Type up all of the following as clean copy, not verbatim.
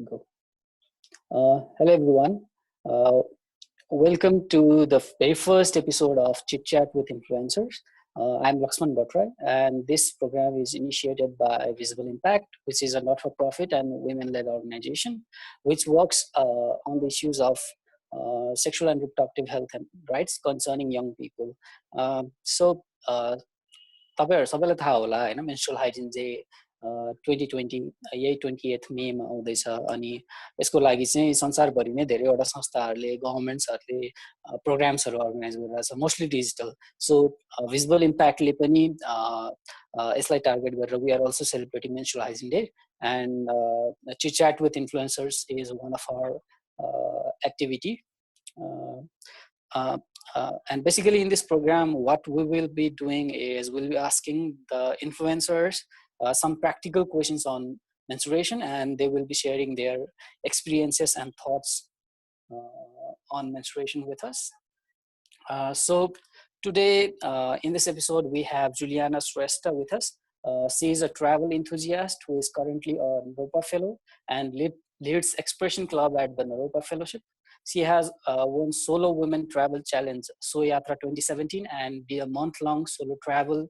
Go. Hello everyone. Uh, Welcome to the very first episode of Chit Chat with Influencers. I'm Laxman Batra, and this program is initiated by Visible Impact, which is a not-for-profit and women-led organization, which works on the issues of sexual and reproductive health and rights concerning young people. तपाईँहरू सबैलाई थाहा होला होइन menstrual hygiene चाहिँ 2020 यही 28 मेमा आउँदैछ अनि यसको लागि चाहिँ संसारभरि नै धेरैवटा संस्थाहरूले गभर्मेन्ट्सहरूले प्रोग्राम्सहरू अर्गनाइज गरिरहेछ मोस्टली डिजिटल सो भिजिबल इम्प्याक्टले पनि यसलाई टार्गेट गरेर we are also celebrating menstrual hygiene day and chit chat with influencers is one of our activity and basically in this program what we will be doing is we'll be asking the influencers some practical questions on menstruation, and they will be sharing their experiences and thoughts on menstruation with us. So today in this episode we have Juliana with us. She is a travel enthusiast who is currently a Naropa Fellow and leads Expression Club at the Naropa Fellowship. She has won Solo Women Travel Challenge So Yatra 2017 and be a month-long solo travel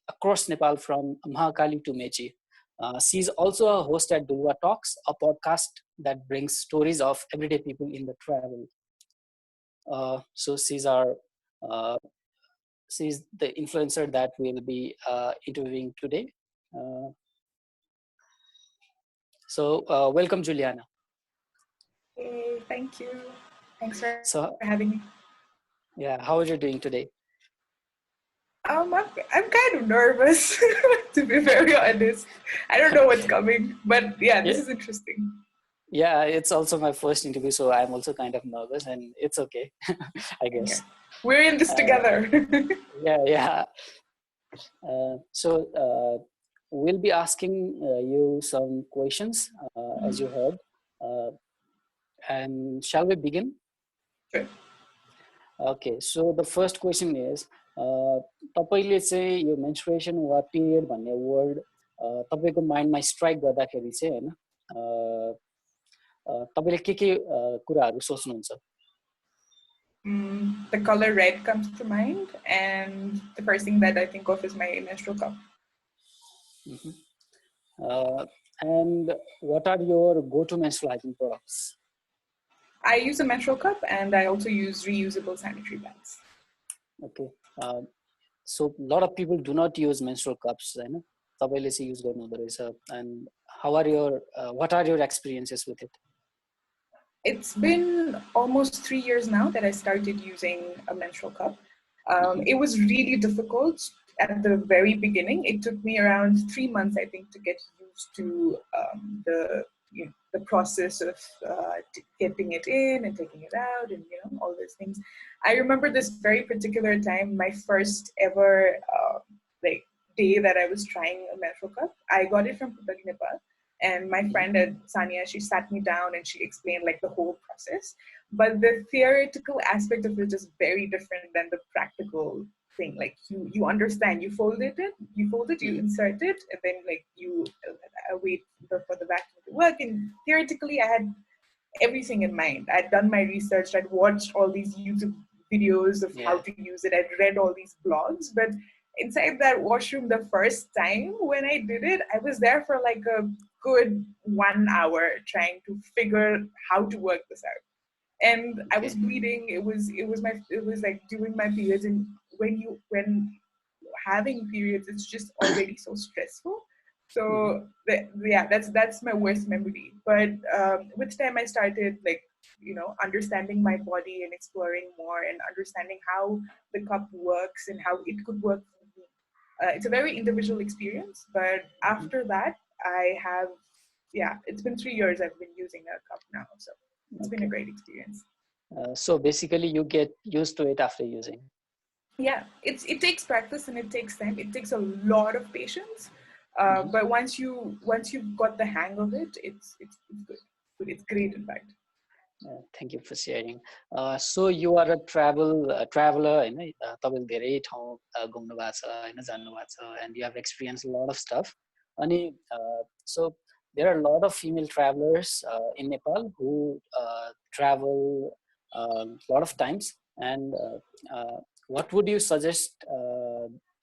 across Nepal from Mahakali to Mechi. She's also a host at Dulwa Talks, a podcast that brings stories of everyday people in the travel. So she's the influencer that we'll be interviewing today. So welcome, Juliana. Hey, thank you. Thanks for having me. Yeah, how are you doing today? I'm kind of nervous, to be very honest. I don't know what's coming, but yeah, this is interesting. Yeah, it's also my first interview, so I'm also kind of nervous, and it's okay, I guess. Yeah. We're in this together. Yeah. So we'll be asking you some questions, as you heard. And shall we begin? Sure. Okay, so the first question is, तपाईले चाहिँ यो menstruation वा period भन्ने word तपाईको माइन्डमा strike गर्दाखेरि चाहिँ हैन तपाईले के कुराहरु सोच्नुहुन्छ? The color red comes to mind, and the first thing that I think of is my menstrual cup. And what are your go-to menstrual hygiene products? I use a menstrual cup, and I also use reusable sanitary pads. Okay. So a lot of people do not use menstrual cups, right? तपाईले चाहिँ use गर्नुहुँदो रहेछ. And what are your experiences with it? It's been almost 3 years now that I started using a menstrual cup. It was really difficult at the very beginning. It took me around 3 months, I think, to get used to the process of getting it in and taking it out and all those things. I remember this very particular time, my first ever day that I was trying a menstrual cup. I got it from Putali, Nepal, and my friend Sania, she sat me down and she explained the whole process. But the theoretical aspect of it is very different than the practical thing. You understand, you fold it, you insert it, and then you wait for the vacuum to work. And theoretically, I had everything in mind. I'd done my research. I'd watched all these YouTube videos of how to use it. I'd read all these blogs. But inside that washroom, the first time when I did it, I was there for a good 1 hour trying to figure how to work this out. And I was bleeding. It was during my periods, and when having periods, it's just already so stressful. So that's my worst memory. But with time, I started understanding my body and exploring more and understanding how the cup works and how it could work for me. It's a very individual experience. But after that, it's been 3 years I've been using a cup now. So it's been a great experience. So basically you get used to it after using. Yeah, it takes practice and it takes time. It takes a lot of patience. But once you've got the hang of it, it's good. It's great, in fact. Thank you for sharing. So you are a traveler, तपाईले धेरै ठाउँ घुम्नु भएको छ, जान्नु भएको छ, and you have experienced a lot of stuff. So there are a lot of female travelers in Nepal who travel a lot of times. And what would you suggest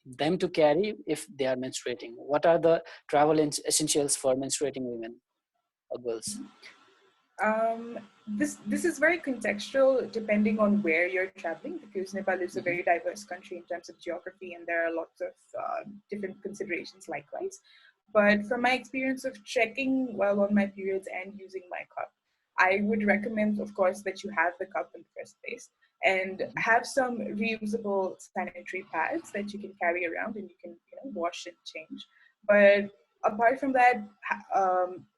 them to carry if they are menstruating? What are the travel essentials for menstruating women or girls? Um, this is very contextual depending on where you're traveling, because Nepal is a Hmm. very diverse country in terms of geography, and there are lots of different considerations likewise. But from my experience of checking while on my periods and using my cup, I would recommend, of course, that you have the cup in the first place and Hmm. have some reusable sanitary pads that you can carry around and you can, wash and change. But apart from that,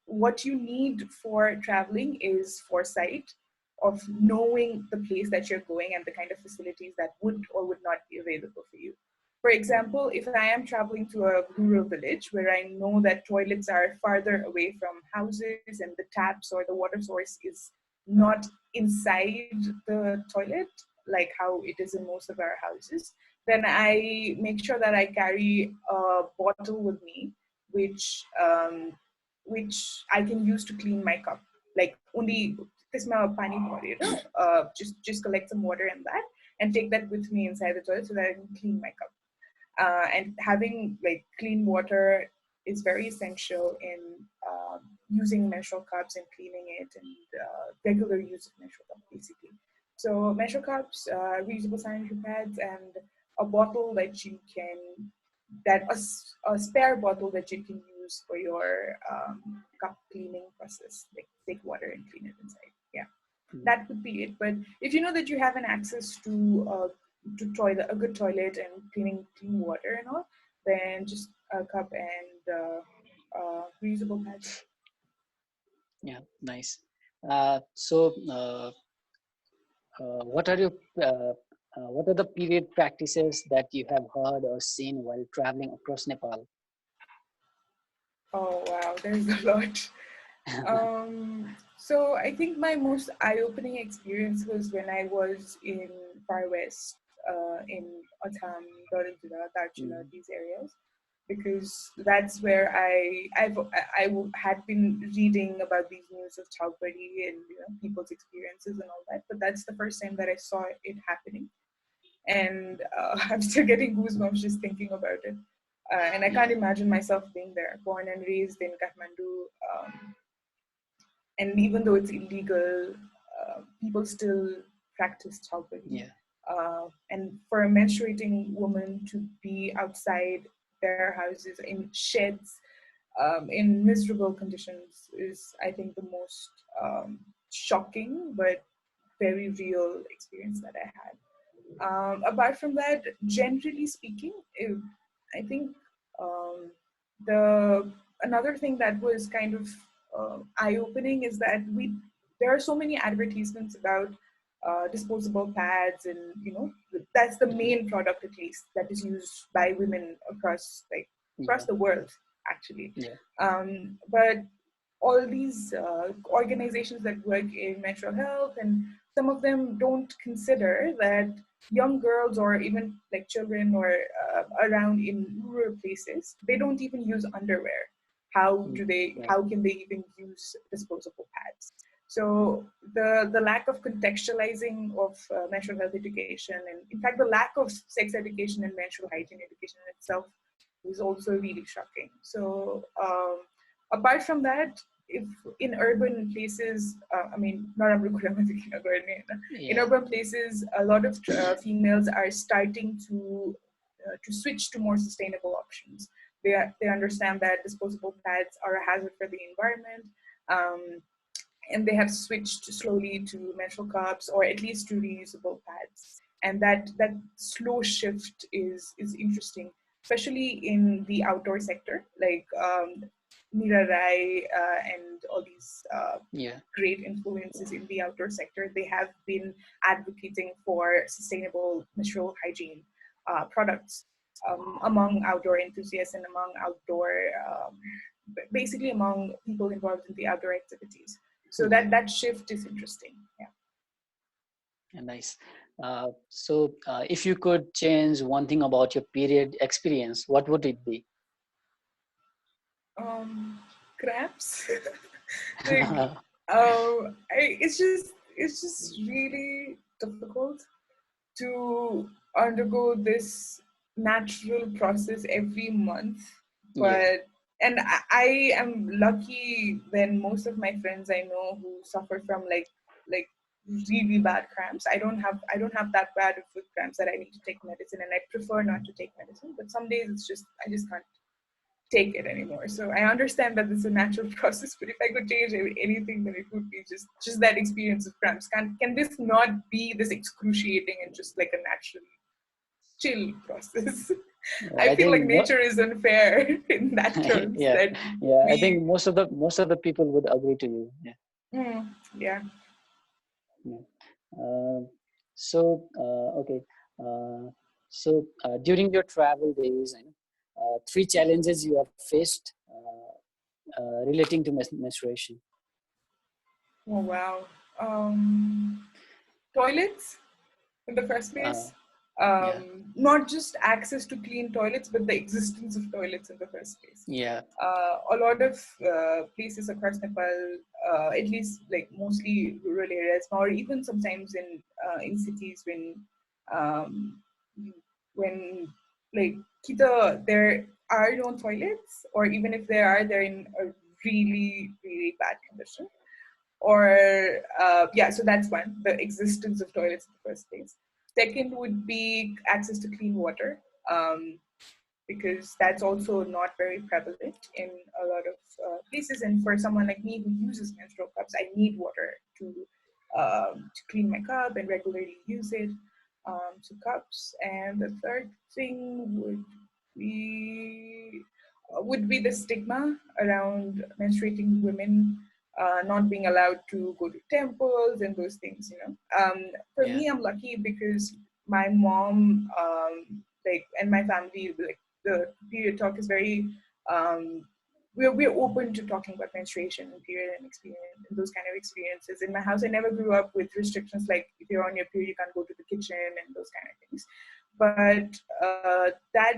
what you need for traveling is foresight of knowing the place that you're going and the kind of facilities that would or would not be available for you. For Yeah. example, if I am traveling to a rural village where I know that toilets are farther away from houses and the taps or the water source is not inside the toilet, like how it is in most of our houses, then I make sure that I carry a bottle with me, which I can use to clean my cup. Like only त्यसमा पानी भरेर just collect some water in that and take that with me inside the toilet so that I can clean my cup. And having like clean water is very essential in using menstrual cups and cleaning it, and regular use of menstrual cups basically. So menstrual cups, reusable sanitary pads, and a bottle that you can a spare bottle that you can use for your cup cleaning process, like take water and clean it inside. Yeah, Mm. that would be it. But if you know that you have an access to toilet, a good toilet and clean water and all, then just a cup and reusable pads. Yeah, nice. What are your uh, what are the period practices that you have heard or seen while traveling across Nepal? Oh wow, there's a lot. So I think my most eye-opening experience was when I was in Far West, in Assam, Darintula, Darchula, Mm. these areas, because that's where had been reading about these news of Chowpatty and people's experiences and all that, but that's the first time that I saw it happening, and I'm still getting goosebumps just thinking about it. And I can't Yeah, imagine myself being there, born and raised in Kathmandu. And even though it's illegal, people still practice childbirth. yeah, And for a menstruating woman to be outside their houses in sheds, in miserable conditions, is, I think, the most shocking but very real experience that I had. Apart from that, generally speaking, I think um, the another thing that was kind of eye-opening is that we there are so many advertisements about disposable pads, and that's the hmm, main product at least that is used by women across yeah, the world actually. yeah, But all these organizations that work in menstrual health, and some of them don't consider that young girls or even like children or around in rural places, they don't even use underwear. mm, yeah, How can they even use disposable pads? So the lack of contextualizing of menstrual health education, and in fact the lack of sex education and menstrual hygiene education in itself, is also really shocking. So apart from that, if in urban places, I mean, not in yeah, urban places, a lot of females are starting to switch to more sustainable options. They understand that disposable pads are a hazard for the environment, um, and they have switched slowly to menstrual cups or at least to reusable pads. And that slow shift is interesting, especially in the outdoor sector, like Mira Rai and all these yeah, great influences in the outdoor sector. They have been advocating for sustainable menstrual hygiene products among outdoor enthusiasts and among basically among people involved in the outdoor activities. So yeah, that shift is interesting. Yeah. nice. If you could change one thing about your period experience, what would it be? Um, cramps. Like, it's just really difficult to undergo this natural process every month. Yeah, But and I am lucky than most of my friends I know who suffer from like really bad cramps. I don't have that bad of foot cramps that I need to take medicine, and I prefer not to take medicine. But some days it's just I just can't take it anymore. So I understand that this is a natural process, but if I could change anything, then it would be just that experience of cramps. Can this not be this excruciating and just like a natural chill process? I I feel like think nature is unfair in that terms yeah, that yeah. I we think most of the people would agree to you. Yeah. yeah. Yeah. Okay. Uh, during your travel days, three challenges you have faced relating to menstruation. Oh wow. Toilets in the first Uh, place. yeah, Not just access to clean toilets, but the existence of toilets in the first place. yeah, A lot of places across Nepal, at least like mostly rural areas, or even sometimes in cities um, when like kita there are no toilets, or even if there are, they're in a really bad condition. Or yeah, so that's one, the existence of toilets in the first place. Second would be access to clean water. Because that's also not very prevalent in a lot of places. And for someone like me who uses menstrual cups, I need water to clean my cup and regularly use it. To cups. And the third thing be would be the stigma around menstruating women not being allowed to go to temples and those things. For yeah, me, I'm lucky because my mom, like, and my family, like, the period talk is very we're open to talking about menstruation and period and experience and those kind of experiences. In my house, I never grew up with restrictions like if you're on your period, you can't go to the kitchen and those kind of things. But that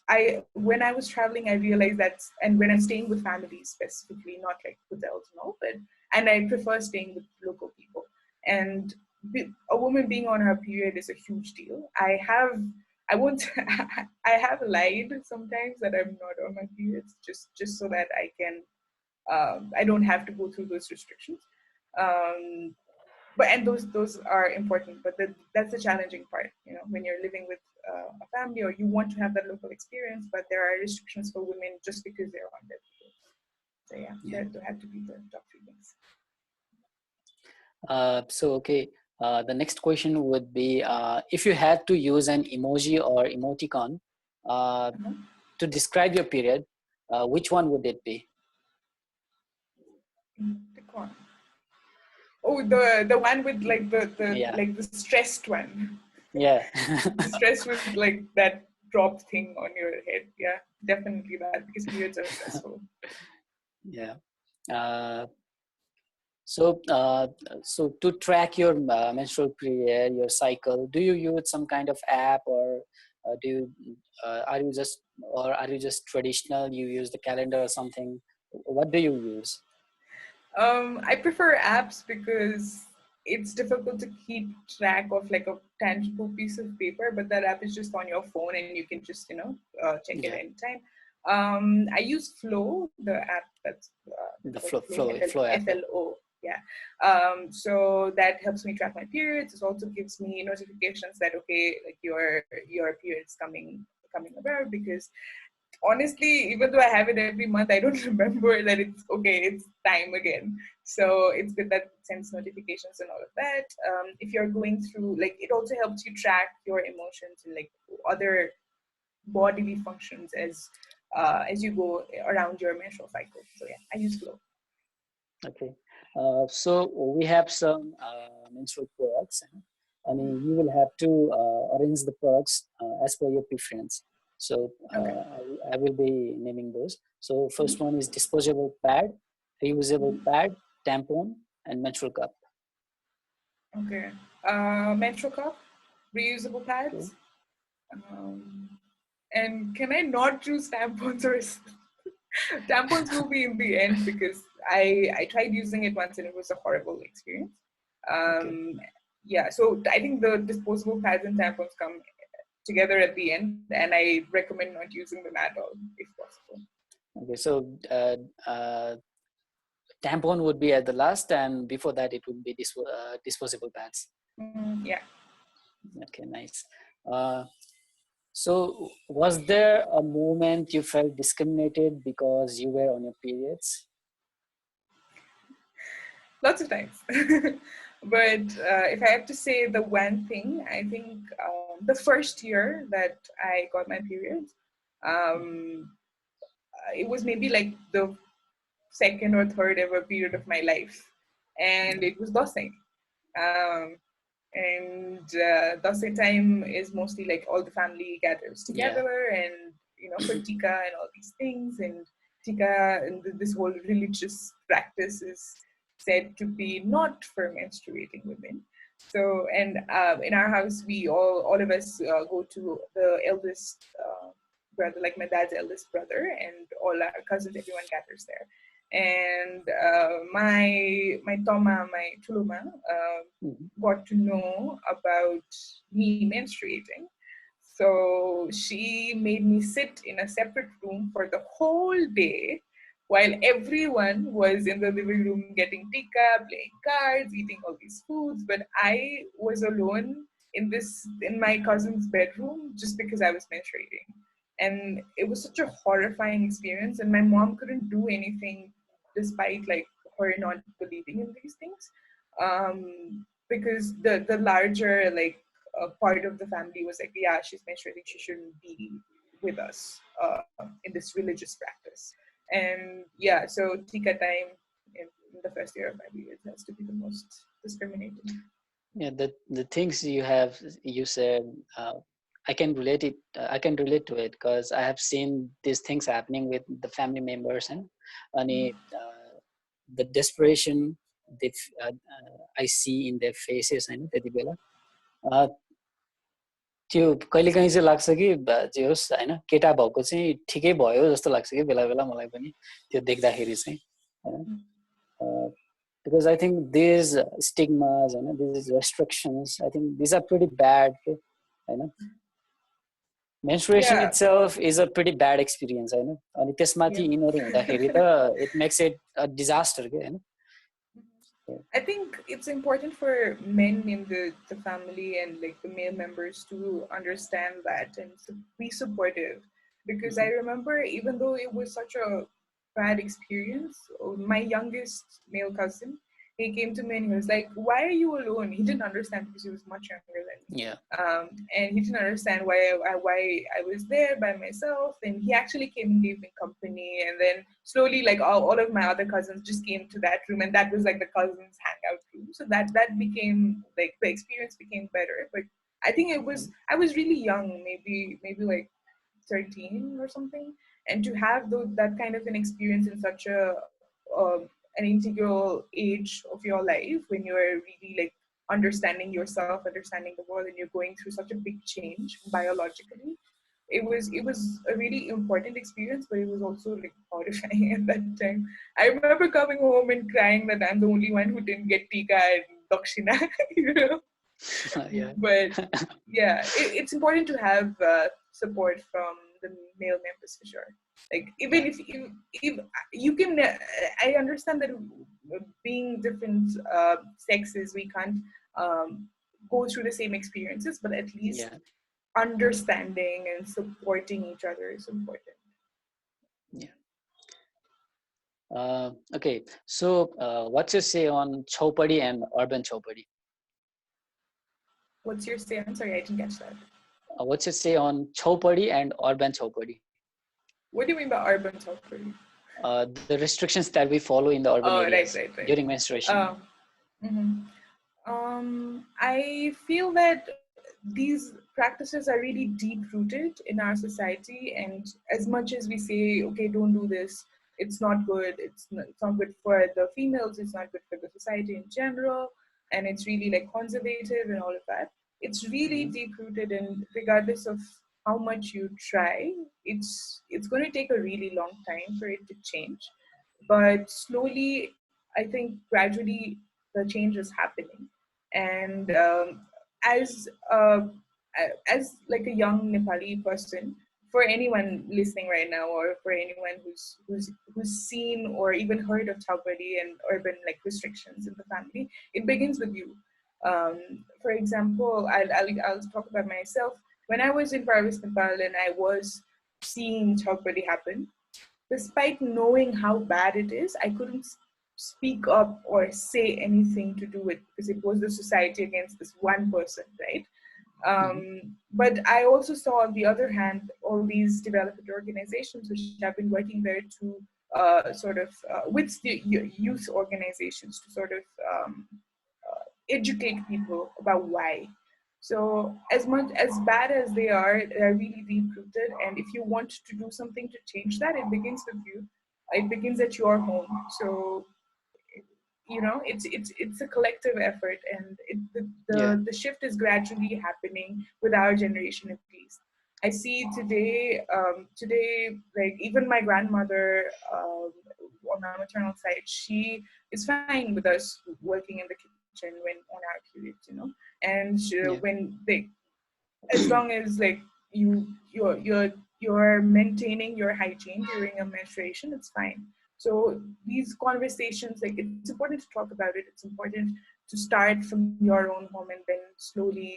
I when I was traveling, I realized that, and when I'm staying with families specifically, not like hotels, no, but and I prefer staying with local people. And a woman being on her period is a huge deal. I won't. I have lied sometimes that I'm not on my periods, just so that I don't have to go through those restrictions. Um, but and those are important, but that's the challenging part. When you're living with a family, or you want to have that local experience, but there are restrictions for women just because they're on their period. So yeah, yeah. that have to be the top three things. Okay. The next question would be if you had to use an emoji or emoticon uh, Uh-huh. to describe your period, which one would it be? The corn. Oh, the one with like the Yeah, like the stressed one. yeah, The stress with like that drop thing on your head. Yeah, definitely that, because periods are stressful. yeah. Uh, So, so to track your menstrual period, your cycle, do you use some kind of app, or are you just traditional? You use the calendar or something? What do you use? I prefer apps because it's difficult to keep track of like a tangible piece of paper, but that app is just on your phone and you can just check it Yeah, anytime. I use Flow, the app that's the called flow Flow, flow flow app. Yeah, FLO. Yeah. So that helps me track my periods. It also gives me notifications that okay, like your period's coming about, because honestly, even though I have it every month, I don't remember that it's okay, it's time again. So it's good that it sends notifications and all of that. If you're going through, like, it also helps you track your emotions and like other bodily functions as you go around your menstrual cycle. So yeah, I use Flow. okay. So we have some menstrual products. I mean, you will have to arrange the products as per your preference. So Okay. I will be naming those. So first Mhm. one is disposable pad, reusable pad, tampon, and menstrual cup. Okay. Menstrual cup, reusable Okay. pads. And can I not choose tampons or Tampons will be in the end because I tried using it once and it was a horrible experience. Okay. Yeah, so I think the disposable pads and tampons come together at the end, and I recommend not using them at all if possible. Okay. So tampon would be at the last, and before that, it would be disposable pads. Yeah. Okay. Nice. Uh, so, was there a moment you felt discriminated because you were on your periods? Lots of times. But if I have to say the one thing, I think the first year that I got my period, um, it was maybe like the second or third ever period of my life, and it was dosai. Um, and Dasai time is mostly like all the family gathers Yeah. together, and for tika and all these things, and tika and this whole religious practice is said to be not for menstruating women. So, and in our house, we all of us go to the eldest brother, like my dad's eldest brother, and all our cousins, everyone gathers there. And my toma, my chuluma, Mhm. got to know about me menstruating. So she made me sit in a separate room for the whole day while everyone was in the living room getting tikka, playing cards, eating all these foods. But I was alone in my cousin's bedroom just because I was menstruating. And it was such a horrifying experience, and my mom couldn't do anything despite like her not believing in these things. Because the larger like part of the family was like, yeah, she's menstruating, she shouldn't be with us in this religious practice. And yeah, so tika time in the first year of my period has to be the most discriminating. Yeah, the things you said, I can relate it. I can relate to it because I have seen these things happening with the family members, and अनि, the desperation I see in their faces होइन त्यति बेला त्यो कहिलेकाहीँ चाहिँ लाग्छ कि जे होस् होइन केटा भएको चाहिँ ठिकै भयो जस्तो लाग्छ कि बेला बेला मलाई पनि त्यो देख्दाखेरि चाहिँ होइन because I think these stigmas and these restrictions, I think these are pretty bad. You know, menstruation Yeah, itself is a pretty bad experience. You know, अनि त्यसमाथि yeah. यिनीहरू हुँदाखेरि त it makes it a disaster. You know? I think it's important for men in the family and like the male members to understand that and to be supportive. Because I Mhm. remember, even though it was such a bad experience, my youngest male cousin, he came to me and he was like, "Why are you alone?" He didn't understand because he was much younger than me. Yeah. And he didn't understand why I was there by myself. And he actually came and gave me company. And then slowly, like all of my other cousins just came to that room, and that was like the cousins hangout room. So that became like the experience became better. But I think I was really young, maybe like 13 or something, and to have that kind of an experience in such an integral age of your life when you're really like understanding yourself, understanding the world, and you're going through such a big change biologically. It was a really important experience, but it was also like horrifying at that time. I remember coming home and crying that I'm the only one who didn't get tika and dakshina, you know. Yeah. But yeah, it's important to have support from the male members for sure. Like even Yeah. if you can, I understand that being different sexes, we can't um, go through the same experiences, but at least Yeah. understanding and supporting each other is important. Yeah. Okay. So, what's your say on chopadi and urban chopadi? What's your say? I'm sorry, I didn't catch that. What's your say on chopadi and urban chopadi? What do you mean by urban talkery? The restrictions that we follow in the urban Oh, right, areas right, right. during menstruation. Mhm. I feel that these practices are really deep rooted in our society, and as much as we say, okay, don't do this, it's not good. It's not good for the females. It's not good for the society in general, and it's really like conservative and all of that. It's really Mhm. deep rooted, and regardless of how much you try, it's going to take a really long time for it to change. But slowly, I think gradually the change is happening. And as as like a young Nepali person, for anyone listening right now, or for anyone who's seen or even heard of chowpatty and urban like restrictions in the family, it begins with you. For example, I'll talk about myself. When I was in Paris, Nepal, and I was seeing chowpatty happen, despite knowing how bad it is, I couldn't speak up or say anything to do with, because it was the society against this one person, right? Mhm. But I also saw, on the other hand, all these development organizations which have been working there to sort of with the youth organizations to sort of educate people about why. So as much as bad as they're really deep rooted. And if you want to do something to change that, it begins with you. It begins at your home. So it's a collective effort, and Yeah. the shift is gradually happening with our generation, at least. I see today, like even my grandmother, on our maternal side, she is fine with us working in the kitchen when on our periods, and Yeah. when they, as long as like you're maintaining your hygiene during a menstruation, it's fine. So these conversations, like, it's important to talk about it. It's important to start from your own home, and then slowly,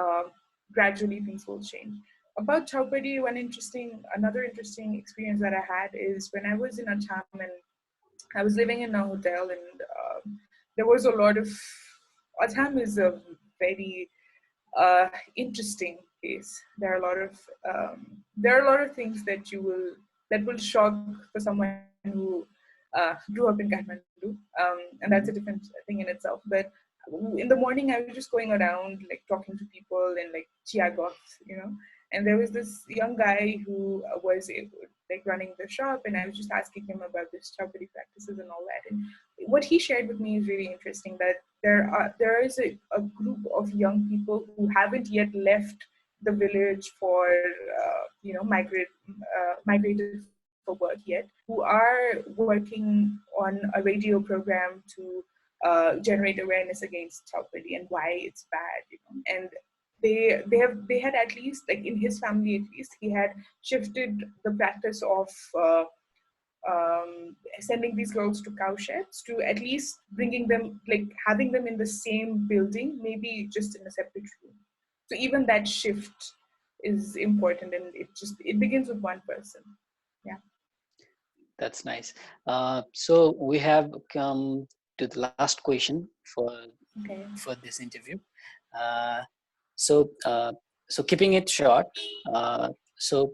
uh, gradually things will change. About chowpatty, another interesting experience that I had is when I was in Assam, and I was living in a hotel, and there was a lot of, Assam is a very interesting case. There are a lot of things that will shock for someone who grew up in Kathmandu, and that's a Mhm. different thing in itself. But in the morning, I was just going around like talking to people and like chia goths. And there was this young guy who was like running the shop, and I was just asking him about this chowpatty practices and all that. And what he shared with me is really interesting, that there is a group of young people who haven't yet left the village for migrated for work yet, who are working on a radio program to generate awareness against chowpatty and why it's bad. And they had, at least like in his family, at least he had shifted the practice of sending these girls to cow sheds, to at least bringing them, like having them in the same building, maybe just in a separate room. So even that shift is important, and it begins with one person. Yeah. That's nice. So we have come to the last question Okay. for this interview. Uh, so so keeping it short. Uh, so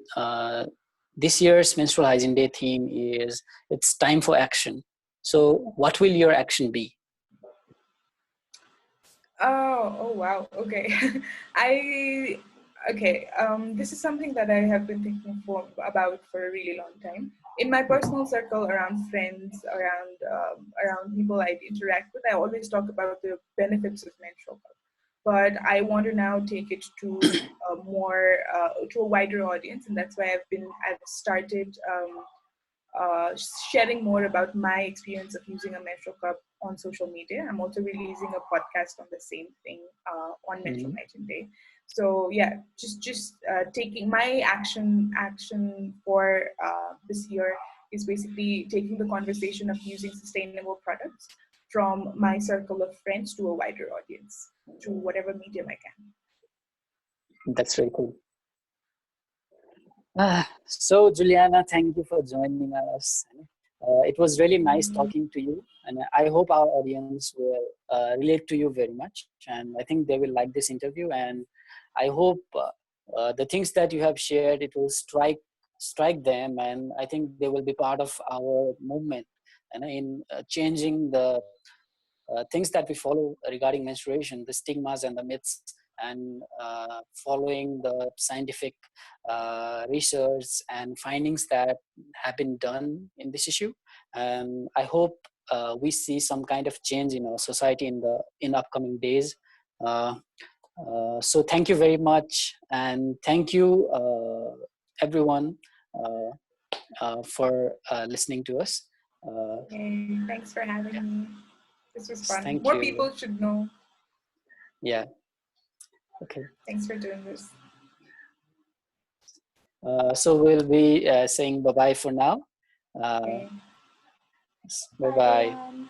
this year's menstrual hygiene day theme is it's time for action. So what will your action be? Oh, wow. Okay. I okay. This is something that I have been thinking about for a really long time. In my Mhm. personal circle, around friends, around people I interact with, I always talk about the benefits of menstrual health. But I want to now take it to a wider audience, and that's why I've started uh, sharing more about my experience of using a menstrual cup on social media. I'm also releasing a podcast on the same thing on Menstrual Mhm. Hygiene Day. So yeah, just taking my action for this year is basically taking the conversation of using sustainable products from my circle of friends to a wider audience through whatever medium I can. That's very cool. So, Juliana, thank you for joining us. It was really nice talking to you, and I hope our audience will relate to you very much. And I think they will like this interview. And I hope the things that you have shared it will strike them, and I think they will be part of our movement and in changing the things that we follow regarding menstruation, the stigmas and the myths, and following the scientific research and findings that have been done in this issue. And I hope we see some kind of change in our society in upcoming days. Uh, So thank you very much, and thank you everyone for listening to us. Yay. Thanks for having Yeah, me. This was fun. thank More you. people should know. Yeah, okay. Thanks for doing this. So we'll be saying bye bye for now. Okay. Bye Bye, bye. everyone.